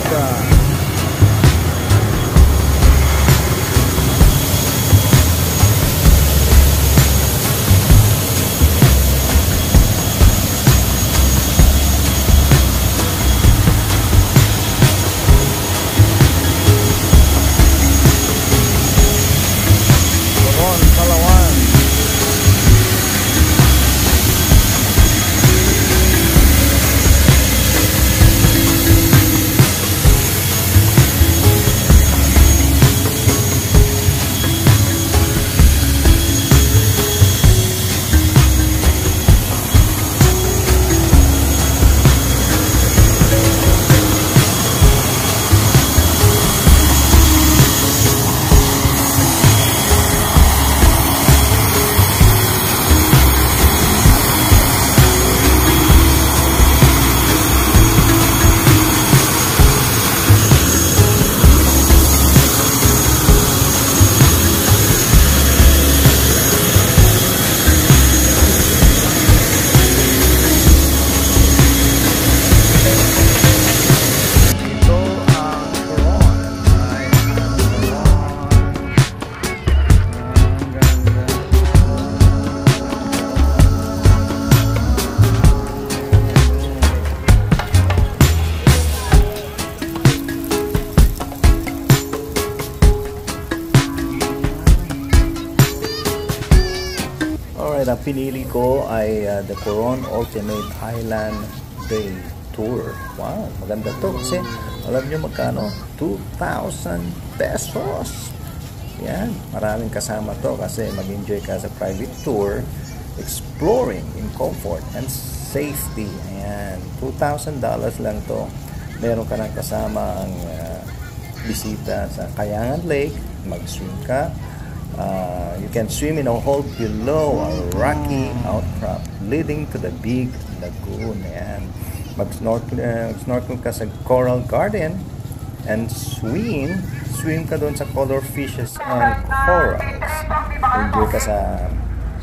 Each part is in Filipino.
Vodka. Ang pinili ko ay the Coron Ultimate Island Day Tour. Wow, maganda to kasi alam nyo magkano? 2,000 pesos. Yan, maraming kasama to kasi mag-enjoy ka sa private tour, exploring in comfort and safety. Ayan, $2,000 lang to. Meron ka ng kasama ang bisita sa Kayangan Lake, mag-swim ka. You can swim in a hole below a rocky outcrop leading to the big lagoon. Ayan. Mag-snorkel ka sa coral garden and swim ka doon sa color fishes and corals. Enjoy ka sa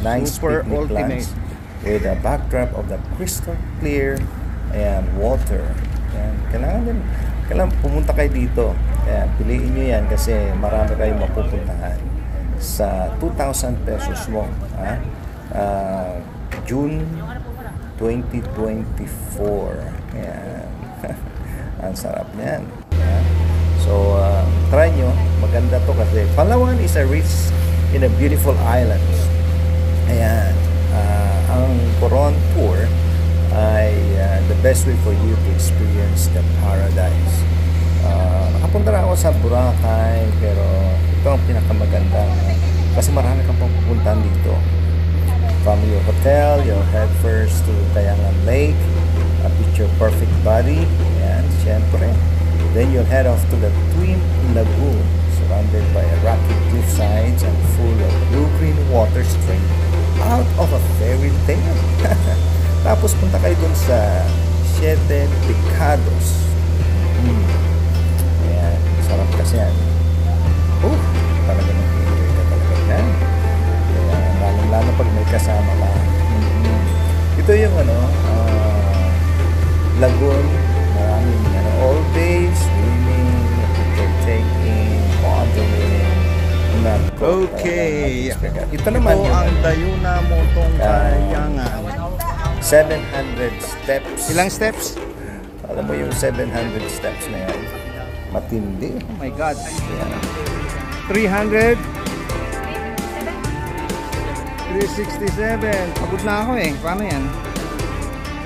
nice picnic plants with a backdrop of the crystal clear and water. Ayan. Kailangan pumunta kayo dito. Ayan. Piliin nyo yan kasi marami kayong mapupuntahan sa 2,000 pesos mo. June 2024. Ayan. Ang sarap niyan. Ayan. So, try nyo. Maganda to kasi Palawan is a rich in a beautiful islands. Ayan. Ang Coron Tour ay the best way for you to experience the paradise. Nakapunta na ako sa Boracay pero ito ang pinakamaganda kasi marami kang pupuntahan dito. From your hotel, you'll head first to Kayangan Lake, a picture perfect body, and syempre then you'll head off to the Twin Lagoon, surrounded by a rocky cliff sides and full of blue-green water stream out of a fairy tale. Tapos punta kayo dun sa Siete Pecados. Ayan, sarap kasi yan. Talaga mag-enjoy ka talaga yan. Lalo pag may kasama ka. Ito yung lagoon. Maraming all day swimming, picture taking, modeling. Okay. Ito naman yung ang Dayuna Motong Kayangan. 700 steps. Ilang steps? Alam mo yung 700 steps na yan. Matindi. Oh my God. Ayan. 300 367. Pagod na ako eh. Paano yan?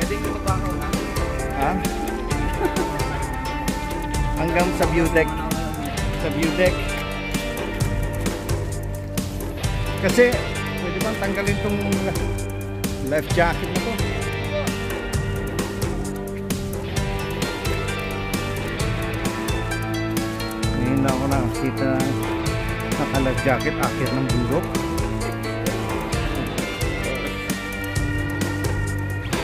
Pwede ko magbangaw na. Ha? Hanggang sa view deck. Sa view deck. Kasi pwede bang tanggalin tong life jacket na to? Ngayon na ako nakakita naka-life jacket akit ng bundok.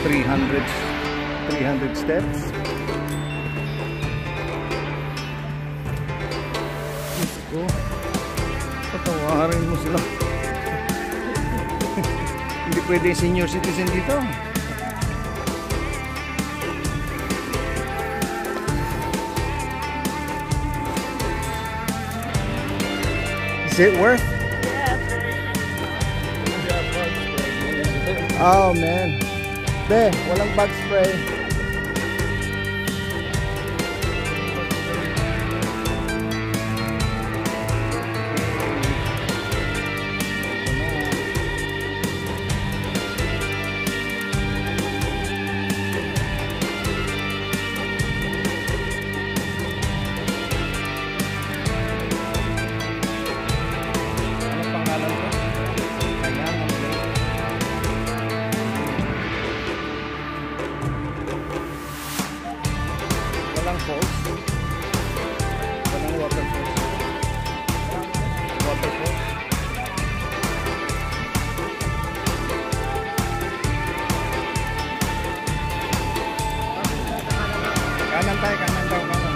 300 steps. Diyos ko, patawarin mo sila. Hindi pwede senior citizen dito. it worth? Oh man. Be, walang bug spray. Kanan tayo, kanan daw, kanan.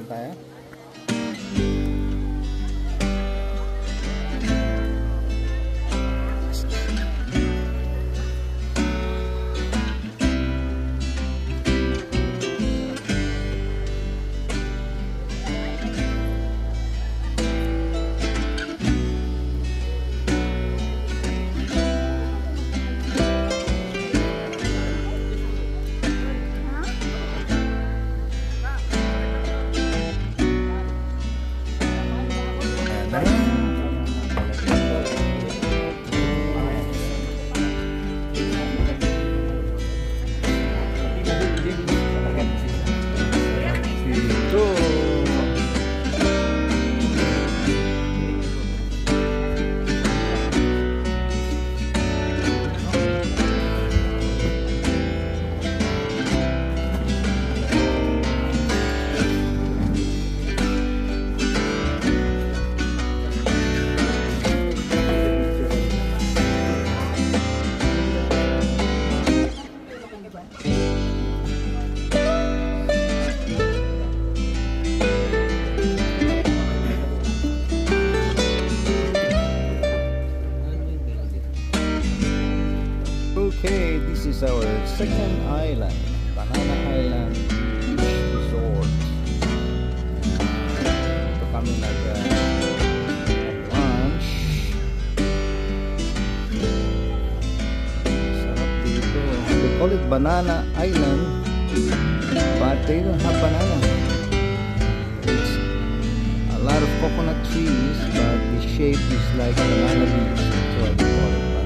Tayo. Okay, this is our second island, Banana Island Resort. Ito kami nag-lunch. Sarap dito. They call it Banana Island, but they don't have banana. It's a lot of coconut trees, but the shape is like banana leaves. That's why they call it